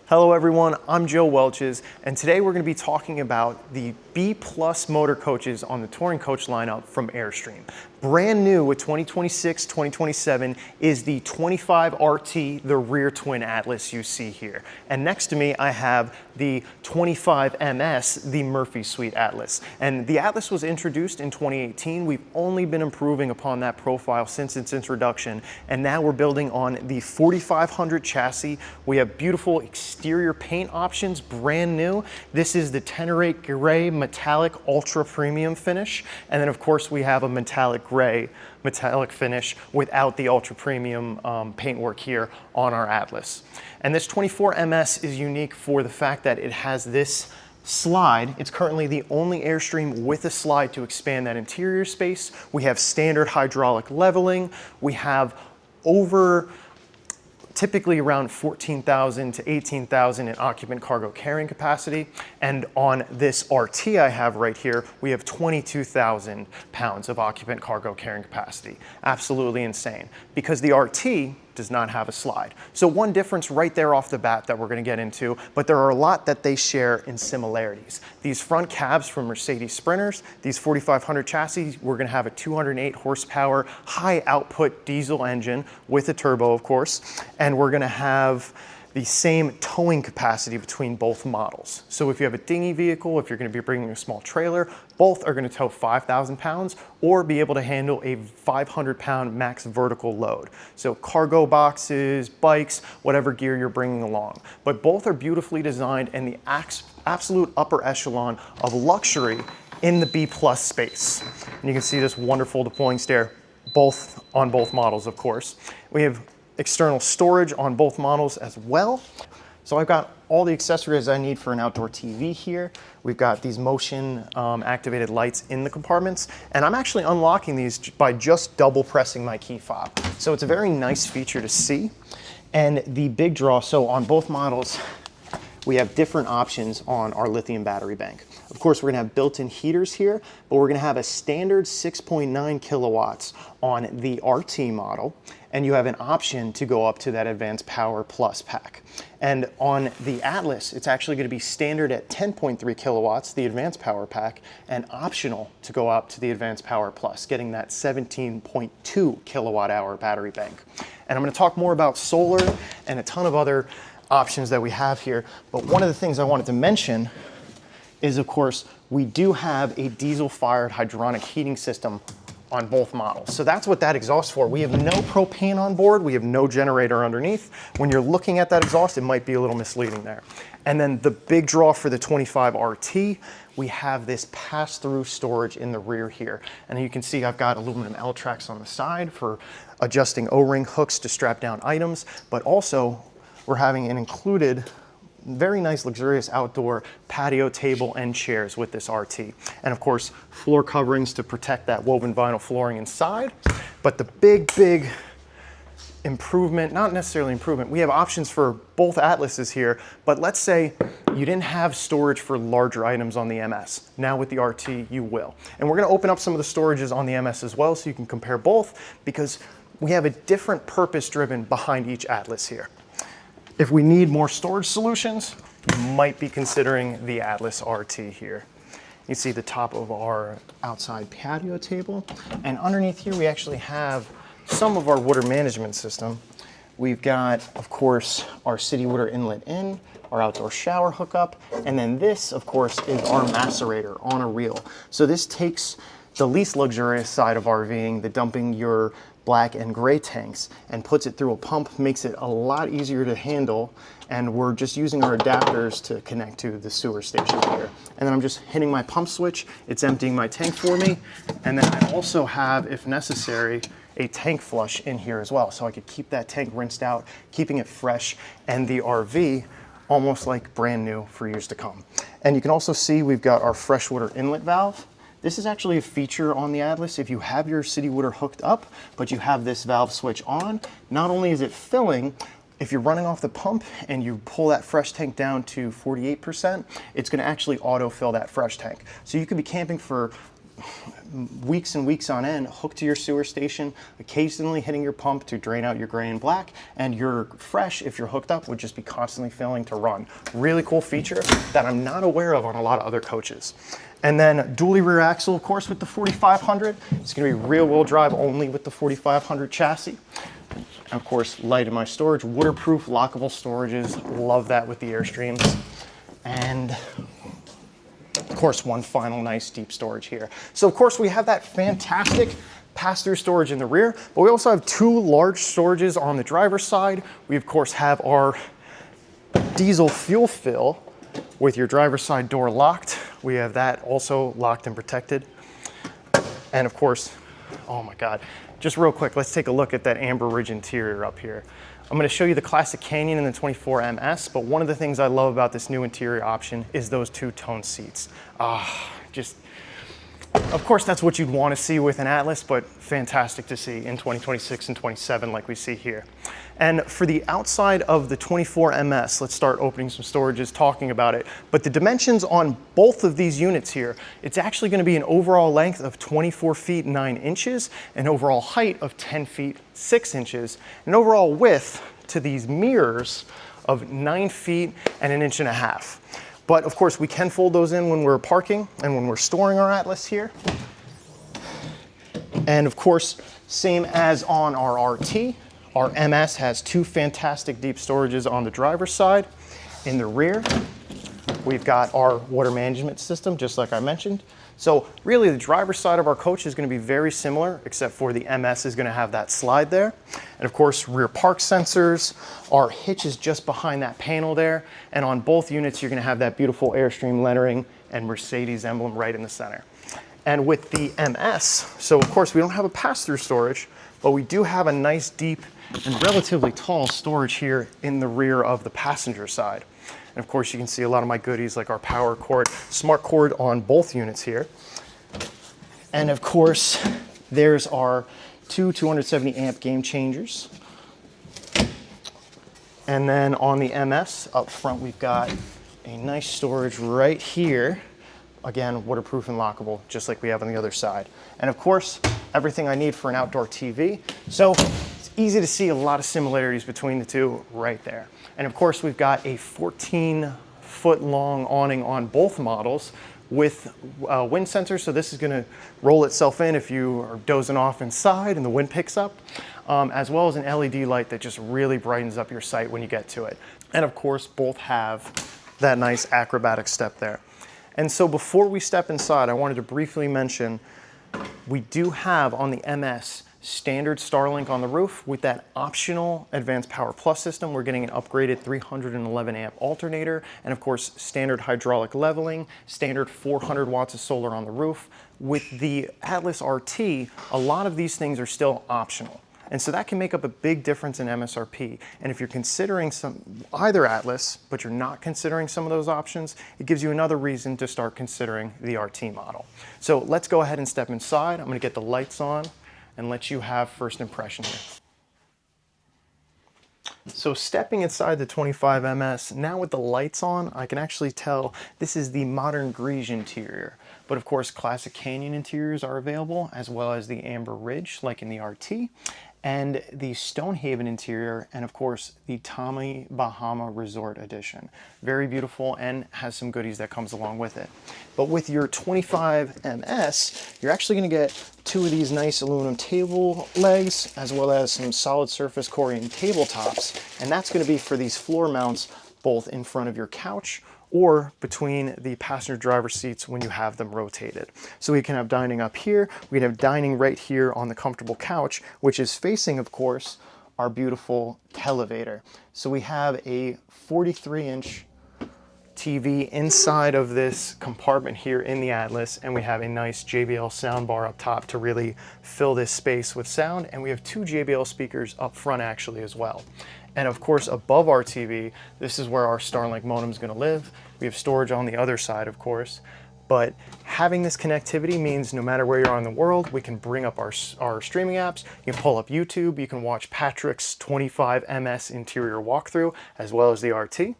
Hello everyone, I'm Joe Welches, and today we're going to be talking about the B+ motor coaches on the touring coach lineup from Airstream. Brand new with 2026-2027 is the 25RT, the rear twin Atlas you see here. And next to me I have the 25MS, the Murphy Suite Atlas. And the Atlas was introduced in 2018. We've only been improving upon that profile since its introduction, and now we're building on the 4500 chassis. We have beautiful exterior paint options, brand new. This is the Tenorate Gray Metallic Ultra Premium finish. And then of course we have a metallic gray metallic finish without the ultra premium paintwork here on our Atlas. And this 24MS is unique for the fact that it has this slide. It's currently the only Airstream with a slide to expand that interior space. We have standard hydraulic leveling. We have typically around 14,000 to 18,000 in occupant cargo carrying capacity. And on this RT I have right here, we have 22,000 pounds of occupant cargo carrying capacity. Absolutely insane, because the RT does not have a slide. So one difference right there off the bat that we're gonna get into, but there are a lot that they share in similarities. These front cabs from Mercedes Sprinters, these 4500 chassis, we're gonna have a 208 horsepower, high output diesel engine with a turbo, of course, and we're gonna have the same towing capacity between both models. So if you have a dinghy vehicle, if you're gonna be bringing a small trailer, both are gonna tow 5,000 pounds or be able to handle a 500-pound max vertical load. So cargo boxes, bikes, whatever gear you're bringing along. But both are beautifully designed and the absolute upper echelon of luxury in the B+ space. And you can see this wonderful deploying stair on both models, of course. We have external storage on both models as well. So I've got all the accessories I need for an outdoor TV here. We've got these motion activated lights in the compartments, and I'm actually unlocking these by just double pressing my key fob. So it's a very nice feature to see. And the big draw, so on both models, we have different options on our lithium battery bank. Of course, we're gonna have built-in heaters here, but we're gonna have a standard 6.9 kilowatts on the RT model, and you have an option to go up to that Advanced Power Plus pack. And on the Atlas, it's actually gonna be standard at 10.3 kilowatts, the Advanced Power pack, and optional to go up to the Advanced Power Plus, getting that 17.2 kilowatt hour battery bank. And I'm gonna talk more about solar and a ton of other options that we have here. But one of the things I wanted to mention is, of course, we do have a diesel-fired hydronic heating system on both models. So that's what that exhaust for. We have no propane on board. We have no generator underneath. When you're looking at that exhaust, it might be a little misleading there. And then the big draw for the 25RT, we have this pass-through storage in the rear here. And you can see I've got aluminum L-tracks on the side for adjusting O-ring hooks to strap down items, but also we're having an included very nice luxurious outdoor patio table and chairs with this RT. And of course, floor coverings to protect that woven vinyl flooring inside. But the big improvement, not necessarily improvement, we have options for both Atlases here, but let's say you didn't have storage for larger items on the MS. Now with the RT, you will. And we're gonna open up some of the storages on the MS as well so you can compare both, because we have a different purpose driven behind each Atlas here. If we need more storage solutions, you might be considering the Atlas RT here. You see the top of our outside patio table, and underneath here we actually have some of our water management system. We've got, of course, our city water inlet in, our outdoor shower hookup, and then this, of course, is our macerator on a reel. So this takes the least luxurious side of RVing, the dumping your black and gray tanks, and puts it through a pump, makes it a lot easier to handle, and we're just using our adapters to connect to the sewer station here. And then I'm just hitting my pump switch, it's emptying my tank for me, and then I also have, if necessary, a tank flush in here as well, so I could keep that tank rinsed out, keeping it fresh, and the RV almost like brand new for years to come. And you can also see we've got our freshwater inlet valve. This is actually a feature on the Atlas. If you have your city water hooked up, but you have this valve switch on, not only is it filling, if you're running off the pump and you pull that fresh tank down to 48%, it's gonna actually autofill that fresh tank. So you could be camping for weeks and weeks on end hooked to your sewer station, occasionally hitting your pump to drain out your gray and black, and your fresh, if you're hooked up, would just be constantly filling to run. Really cool feature that I'm not aware of on a lot of other coaches. And then dually rear axle, of course, with the 4500. It's going to be rear wheel drive only with the 4500 chassis. And of course, light in my storage, waterproof, lockable storages. Love that with the Airstreams. And of course, one final nice deep storage here. So of course we have that fantastic pass-through storage in the rear, but we also have two large storages on the driver's side. We of course have our diesel fuel fill with your driver's side door locked. We have that also locked and protected. And of course, oh my God, just real quick, let's take a look at that Amber Ridge interior up here. I'm going to show you the Classic Canyon and the 24 MS, but one of the things I love about this new interior option is those two-tone seats. Of course, that's what you'd want to see with an Atlas, but fantastic to see in 2026 and 27 like we see here. And for the outside of the 24 MS, let's start opening some storages, talking about it. But the dimensions on both of these units here, it's actually going to be an overall length of 24 feet 9 inches, an overall height of 10 feet 6 inches, an overall width to these mirrors of 9 feet and 1.5 inches. But of course, we can fold those in when we're parking and when we're storing our Atlas here. And of course, same as on our RT, our MS has two fantastic deep storages on the driver's side. In the rear, we've got our water management system, just like I mentioned. So really the driver's side of our coach is going to be very similar, except for the MS is going to have that slide there. And of course, rear park sensors. Our hitch is just behind that panel there. And on both units, you're going to have that beautiful Airstream lettering and Mercedes emblem right in the center. And with the MS, so of course we don't have a pass-through storage, but we do have a nice deep and relatively tall storage here in the rear of the passenger side. And of course, you can see a lot of my goodies like our power cord, smart cord on both units here. And of course, there's our two 270 amp game changers. And then on the MS up front, we've got a nice storage right here. Again, waterproof and lockable, just like we have on the other side. And of course, everything I need for an outdoor TV. So it's easy to see a lot of similarities between the two right there. And of course, we've got a 14-foot long awning on both models with wind sensors. So this is going to roll itself in if you are dozing off inside and the wind picks up, as well as an LED light that just really brightens up your sight when you get to it. And of course, both have that nice acrobatic step there. And so before we step inside, I wanted to briefly mention we do have on the MS standard Starlink on the roof. With that optional Advanced Power Plus system, we're getting an upgraded 311 amp alternator, and of course standard hydraulic leveling, standard 400 watts of solar on the roof. With the Atlas RT, a lot of these things are still optional. And so that can make up a big difference in MSRP. And if you're considering either Atlas, but you're not considering some of those options, it gives you another reason to start considering the RT model. So let's go ahead and step inside. I'm going to get the lights on and let you have first impression here. So stepping inside the 25 MS, now with the lights on, I can actually tell this is the modern Grige interior. But of course, Classic Canyon interiors are available, as well as the Amber Ridge, like in the RT, and the Stonehaven interior, and of course, the Tommy Bahama Resort Edition. Very beautiful and has some goodies that comes along with it. But with your 25 MS, you're actually gonna get two of these nice aluminum table legs, as well as some solid surface Corian tabletops, and that's gonna be for these floor mounts, both in front of your couch or between the passenger driver seats when you have them rotated. So we can have dining up here, we can have dining right here on the comfortable couch, which is facing, of course, our beautiful televator. So we have a 43-inch TV inside of this compartment here in the Atlas, and we have a nice JBL soundbar up top to really fill this space with sound, and we have two JBL speakers up front actually as well. And of course, above our TV, this is where our Starlink modem is going to live. We have storage on the other side, of course. But having this connectivity means no matter where you are in the world, we can bring up our streaming apps. You can pull up YouTube. You can watch Patrick's 25 MS interior walkthrough, as well as the RT.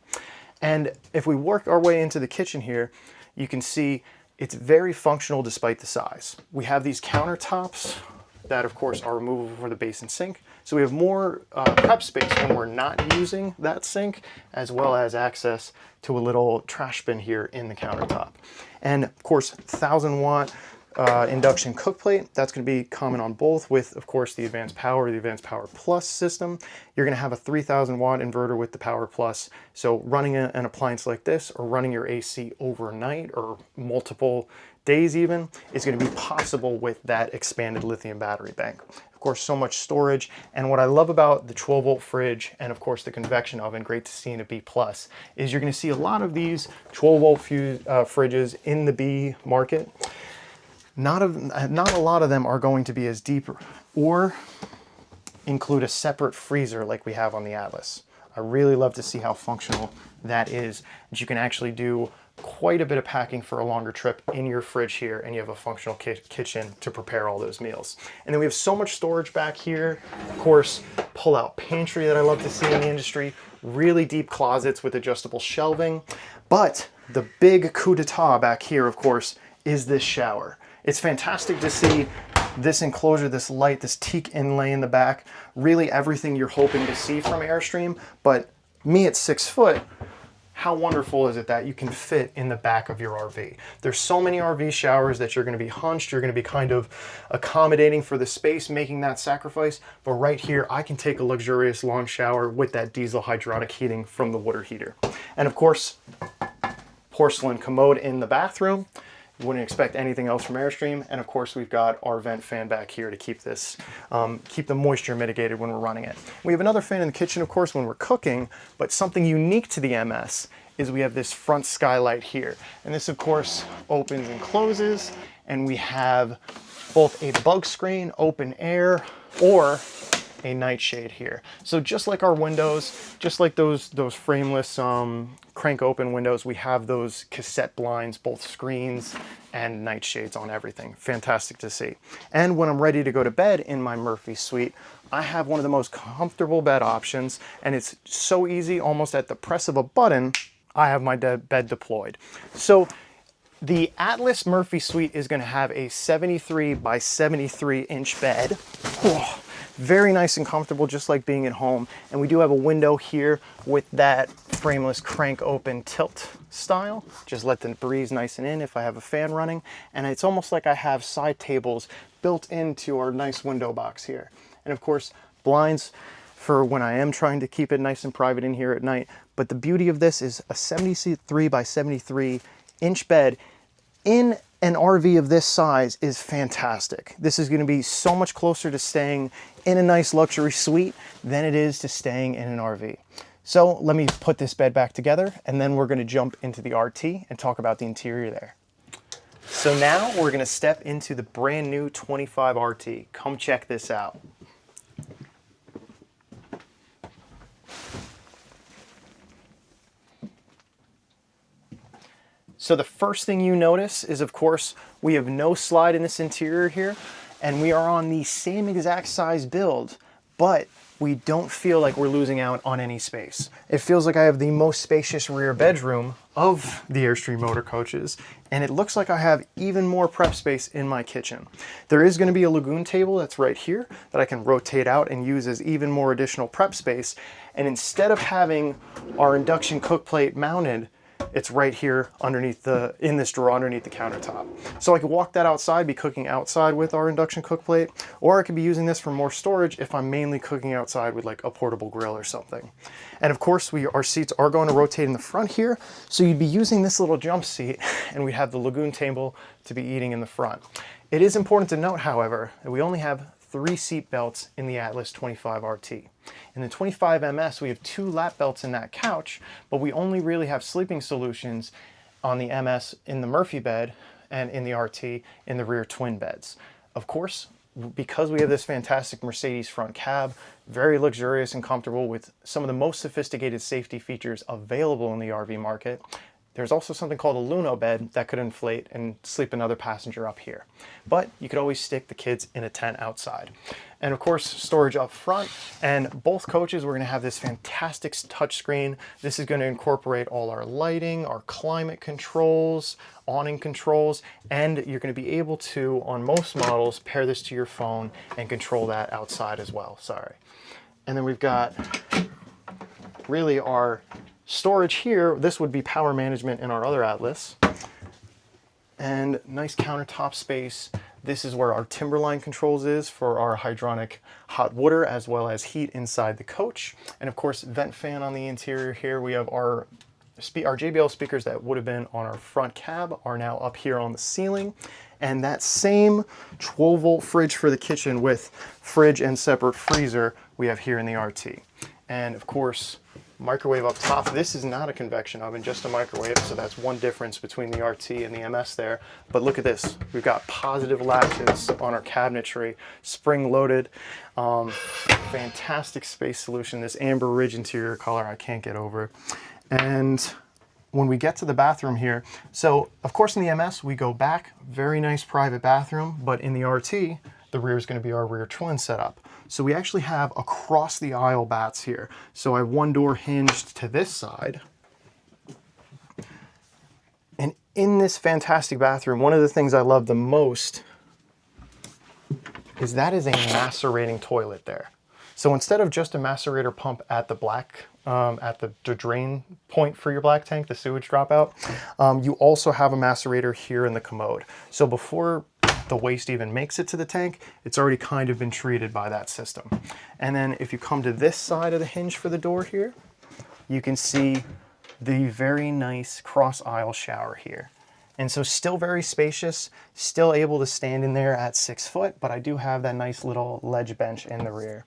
And if we work our way into the kitchen here, you can see It's very functional despite the size. We have these countertops that of course are removable for the basin sink. So we have more prep space when we're not using that sink, as well as access to a little trash bin here in the countertop. And of course, 1000-watt induction cook plate. That's going to be common on both with, of course, the Advanced Power, the Advanced Power Plus system. You're going to have a 3000-watt inverter with the Power Plus. So running an appliance like this or running your AC overnight or multiple days even is going to be possible with that expanded lithium battery bank. Of course, so much storage. And what I love about the 12-volt fridge and of course the convection oven, great to see in a B+, is you're going to see a lot of these 12-volt fridges in the B market. Not a lot of them are going to be as deep or include a separate freezer like we have on the Atlas. I really love to see how functional that is. And you can actually do quite a bit of packing for a longer trip in your fridge here, and you have a functional kitchen to prepare all those meals. And then we have so much storage back here. Of course, pull-out pantry that I love to see in the industry. Really deep closets with adjustable shelving. But the big coup d'etat back here, of course, is this shower. It's fantastic to see this enclosure, this light, this teak inlay in the back, really everything you're hoping to see from Airstream. But me at 6 foot, how wonderful is it that you can fit in the back of your RV? There's so many RV showers that you're going to be hunched, you're going to be kind of accommodating for the space, making that sacrifice. But right here, I can take a luxurious long shower with that diesel hydronic heating from the water heater. And of course, porcelain commode in the bathroom. You wouldn't expect anything else from Airstream. And of course, we've got our vent fan back here to keep this, keep the moisture mitigated when we're running it. We have another fan in the kitchen, of course, when we're cooking, but something unique to the MS is we have this front skylight here. And this, of course, opens and closes, and we have both a bug screen, open air, or a nightshade here. So just like our windows, just like those frameless crank open windows, we have those cassette blinds, both screens and nightshades on everything. Fantastic to see. And when I'm ready to go to bed in my Murphy suite, I have one of the most comfortable bed options, and it's so easy, almost at the press of a button, I have my bed deployed. So the Atlas Murphy suite is going to have a 73 by 73 inch bed. Whoa. Very nice and comfortable, just like being at home. And we do have a window here with that frameless crank open tilt style. Just let the breeze nice and in if I have a fan running. And it's almost like I have side tables built into our nice window box here. And of course, blinds for when I am trying to keep it nice and private in here at night. But the beauty of this is a 73 by 73 inch bed in an RV of this size is fantastic. This is going to be so much closer to staying in a nice luxury suite than it is to staying in an RV. So let me put this bed back together, and then we're going to jump into the RT and talk about the interior there. So now we're going to step into the brand new 25 RT. Come check this out. So the first thing you notice is, of course, we have no slide in this interior here, and we are on the same exact size build, but we don't feel like we're losing out on any space. It feels like I have the most spacious rear bedroom of the Airstream motor coaches, and it looks like I have even more prep space in my kitchen. There is going to be a lagoon table that's right here that I can rotate out and use as even more additional prep space. And instead of having our induction cook plate mounted, it's right here underneath in this drawer underneath the countertop. So I could walk that outside, be cooking outside with our induction cook plate, or I could be using this for more storage if I'm mainly cooking outside with like a portable grill or something. And of course, our seats are going to rotate in the front here. So you'd be using this little jump seat, and we'd have the lagoon table to be eating in the front. It is important to note, however, that we only have 3 seat belts in the Atlas 25 RT. In the 25 MS, we have 2 lap belts in that couch, but we only really have sleeping solutions on the MS in the Murphy bed and in the RT in the rear twin beds. Of course, because we have this fantastic Mercedes front cab, very luxurious and comfortable with some of the most sophisticated safety features available in the RV market, There's also something called a Luno bed that could inflate and sleep another passenger up here. But you could always stick the kids in a tent outside. And of course, storage up front. And both coaches, we're gonna have this fantastic touchscreen. This is gonna incorporate all our lighting, our climate controls, awning controls, and you're gonna be able to, on most models, pair this to your phone and control that outside as well, sorry. And then we've got really our storage here. This would be power management in our other Atlas. And nice countertop space. This is where our Timberline controls is for our hydronic hot water as well as heat inside the coach. And of course, vent fan on the interior here. We have our JBL speakers that would have been on our front cab are now up here on the ceiling. And that same 12-volt fridge for the kitchen with fridge and separate freezer we have here in the RT. And of course, microwave up top. This is not a convection oven, just a microwave, so that's one difference between the RT and the MS there. But look at this. We've got positive latches on our cabinetry, spring-loaded. Fantastic space solution. This amber ridge interior color I can't get over. And when we get to the bathroom here, so of course in the MS we go back, very nice private bathroom, but in the RT, the rear is going to be our rear twin setup. So we actually have across the aisle bats here. So I have one door hinged to this side. And in this fantastic bathroom, one of the things I love the most is that is a macerating toilet there. So instead of just a macerator pump at the at the drain point for your black tank, the sewage dropout, you also have a macerator here in the commode. So before the waste even makes it to the tank, it's already kind of been treated by that system. And then if you come to this side of the hinge for the door here, you can see the very nice cross aisle shower here. And so still very spacious, still able to stand in there at 6 foot, but I do have that nice little ledge bench in the rear.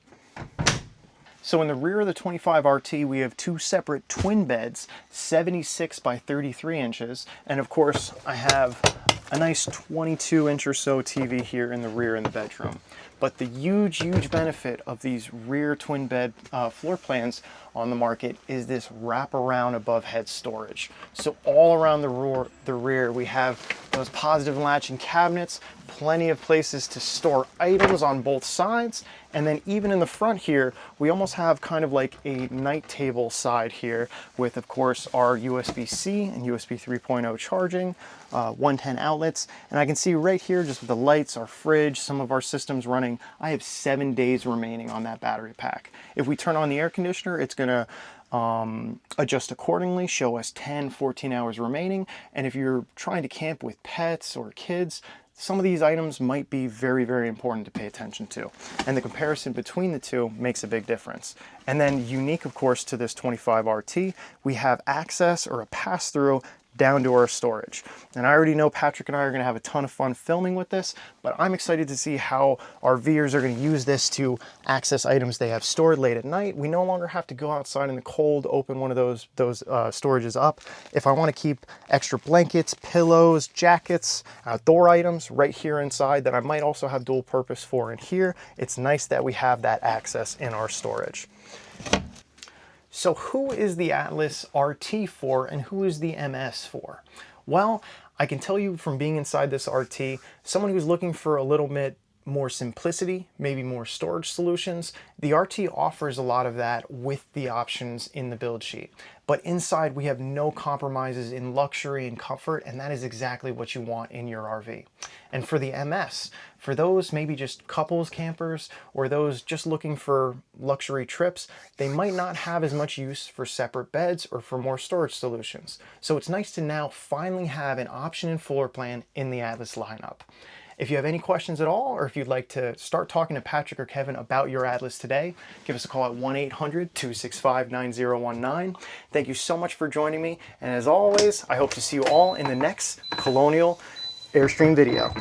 So in the rear of the 25 RT, we have two separate twin beds, 76 by 33 inches. And of course, I have a nice 22-inch or so TV here in the rear in the bedroom. But the huge, huge benefit of these rear twin bed floor plans on the market is this wraparound above head storage. So all around the rear, we have those positive latching cabinets, plenty of places to store items on both sides. And then even in the front here, we almost have kind of like a night table side here with, of course, our USB-C and USB 3.0 charging, 110 outlets. And I can see right here, just with the lights, our fridge, some of our systems running, I have 7 days remaining on that battery pack. If we turn on the air conditioner, it's gonna adjust accordingly, show us 10, 14 hours remaining. And if you're trying to camp with pets or kids, some of these items might be very, very important to pay attention to. And the comparison between the two makes a big difference. And then unique, of course, to this 25 RT, we have access or a pass-through down to our storage. And I already know Patrick and I are gonna have a ton of fun filming with this, but I'm excited to see how our viewers are gonna use this to access items they have stored late at night. We no longer have to go outside in the cold, open one of those storages up. If I wanna keep extra blankets, pillows, jackets, outdoor items right here inside that I might also have dual purpose for in here, it's nice that we have that access in our storage. So who is the Atlas RT for and who is the MS for? Well, I can tell you from being inside this RT, someone who's looking for a little bit more simplicity, maybe more storage solutions, the RT offers a lot of that with the options in the build sheet. But inside we have no compromises in luxury and comfort, and that is exactly what you want in your RV. And for the MS, for those maybe just couples campers or those just looking for luxury trips, they might not have as much use for separate beds or for more storage solutions. So it's nice to now finally have an option and floor plan in the Atlas lineup. If you have any questions at all, or if you'd like to start talking to Patrick or Kevin about your Atlas today, give us a call at 1-800-265-9019. Thank you so much for joining me. And as always, I hope to see you all in the next Colonial Airstream video.